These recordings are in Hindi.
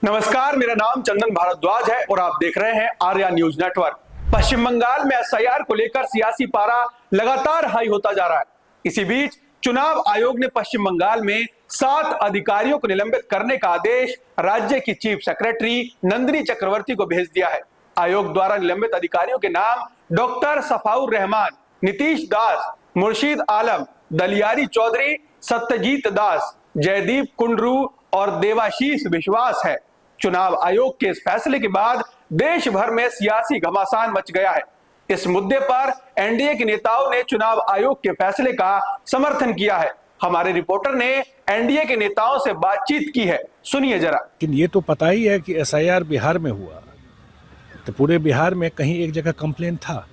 नमस्कार, मेरा नाम चंदन भारद्वाज है और आप देख रहे हैं आर्या न्यूज नेटवर्क। पश्चिम बंगाल में एसआईआर को लेकर सियासी पारा लगातार हाई होता जा रहा है। इसी बीच चुनाव आयोग ने पश्चिम बंगाल में 7 अधिकारियों को निलंबित करने का आदेश राज्य की चीफ सेक्रेटरी नंदिनी चक्रवर्ती को भेज दिया है। आयोग द्वारा निलंबित अधिकारियों के नाम डॉक्टर सफाउर रहमान, नीतीश दास, मुर्शीद आलम, दलियारी चौधरी, सत्यजीत दास, जयदीप कुंडरू और देवाशीष विश्वास है। चुनाव आयोग के इस फैसले के बाद देश भर में सियासी घमासान मच गया है। इस मुद्दे पर एनडीए के नेताओं ने चुनाव आयोग के फैसले का समर्थन किया है। हमारे रिपोर्टर ने एनडीए के नेताओं से बातचीत की है, सुनिए जरा। लेकिन ये तो पता ही है कि एसआईआर बिहार में हुआ, तो पूरे बिहार में कहीं एक जगह कंप्लेन था।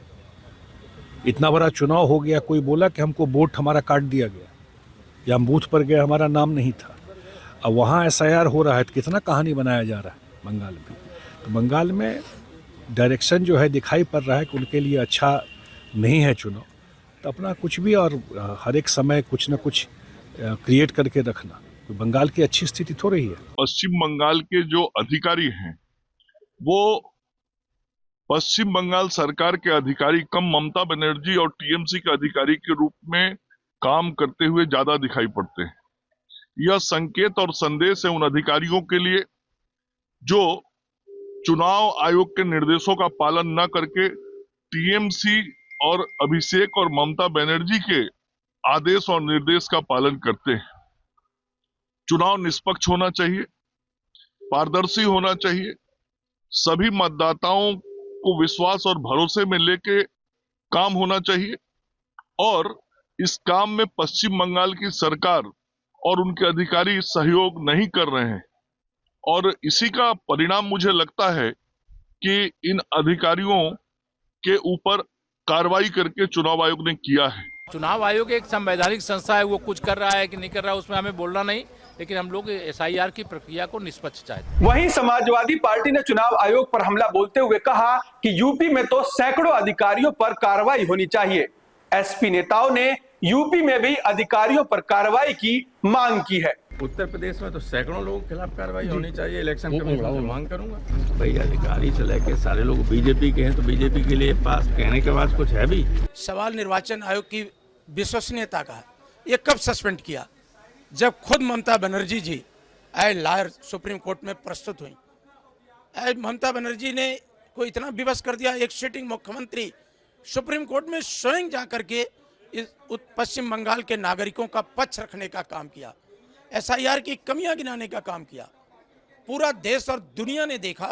इतना बड़ा चुनाव हो गया, कोई बोला कि हमको वोट हमारा काट दिया गया या हम बूथ पर गए, हमारा नाम नहीं था। अब वहाँ एसआईआर हो रहा है तो कितना कहानी बनाया जा रहा है बंगाल में। तो बंगाल में डायरेक्शन जो है दिखाई पड़ रहा है कि उनके लिए अच्छा नहीं है चुनाव। तो अपना कुछ भी और हर एक समय कुछ ना कुछ क्रिएट करके रखना, तो बंगाल की अच्छी स्थिति थोड़ी ही है। पश्चिम बंगाल के जो अधिकारी हैं वो पश्चिम बंगाल सरकार के अधिकारी कम ममता बनर्जी और टीएमसी के अधिकारी के रूप में काम करते हुए ज्यादा दिखाई पड़ते हैं। यह संकेत और संदेश है उन अधिकारियों के लिए जो चुनाव आयोग के निर्देशों का पालन न करके टीएमसी और अभिषेक और ममता बनर्जी के आदेश और निर्देश का पालन करते हैं। चुनाव निष्पक्ष होना चाहिए, पारदर्शी होना चाहिए, सभी मतदाताओं को विश्वास और भरोसे में लेके काम होना चाहिए और इस काम में पश्चिम बंगाल की सरकार और उनके अधिकारी सहयोग नहीं कर रहे हैं और इसी का परिणाम मुझे लगता है कि इन अधिकारियों के ऊपर कार्रवाई करके चुनाव आयोग ने किया है। चुनाव आयोग एक संवैधानिक संस्था है, वो कुछ कर रहा है कि नहीं कर रहा है उसमें हमें बोलना नहीं, लेकिन हम लोग एसआईआर की प्रक्रिया को निष्पक्ष चाहते हैं। वहीं समाजवादी पार्टी ने चुनाव आयोग पर हमला बोलते हुए कहा कि यूपी में तो सैकड़ों अधिकारियों पर कार्रवाई होनी चाहिए। एसपी नेताओं ने यूपी में भी अधिकारियों पर कार्रवाई की मांग की है। उत्तर प्रदेश में तो सैकड़ों लोगों के खिलाफ कार्रवाई होनी चाहिए। इलेक्शन कमीशन से मांग करूंगा। भाई अधिकारी से लेके सारे लोग बीजेपी के हैं, तो बीजेपी के लिए पास कहने के बाद कुछ है भी। सवाल निर्वाचन आयोग की विश्वसनीयता का है। ये कब सस्पेंड किया? जब खुद ममता बनर्जी जी एज लायर सुप्रीम कोर्ट में प्रस्तुत हुई। एज ममता बनर्जी ने को इतना विवश कर दिया, एक सिटिंग मुख्यमंत्री सुप्रीम कोर्ट में स्वयं जाकर के इस पश्चिम बंगाल के नागरिकों का पक्ष रखने का काम किया, एसआईआर की कमियां गिनाने का काम किया। पूरा देश और दुनिया ने देखा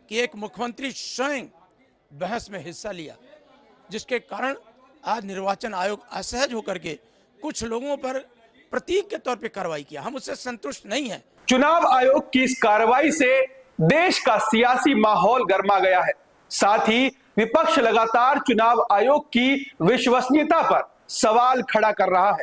कि एक मुख्यमंत्री स्वयं बहस में हिस्सा लिया, जिसके कारण आज निर्वाचन आयोग असहज होकर के कुछ लोगों पर प्रतीक के तौर पे कार्रवाई किया। हम उससे संतुष्ट नहीं हैं। चुनाव आयोग की इस कार्रवाई से देश का सियासी माहौल गर्मा गया है। साथ ही विपक्ष लगातार चुनाव आयोग की विश्वसनीयता पर सवाल खड़ा कर रहा है।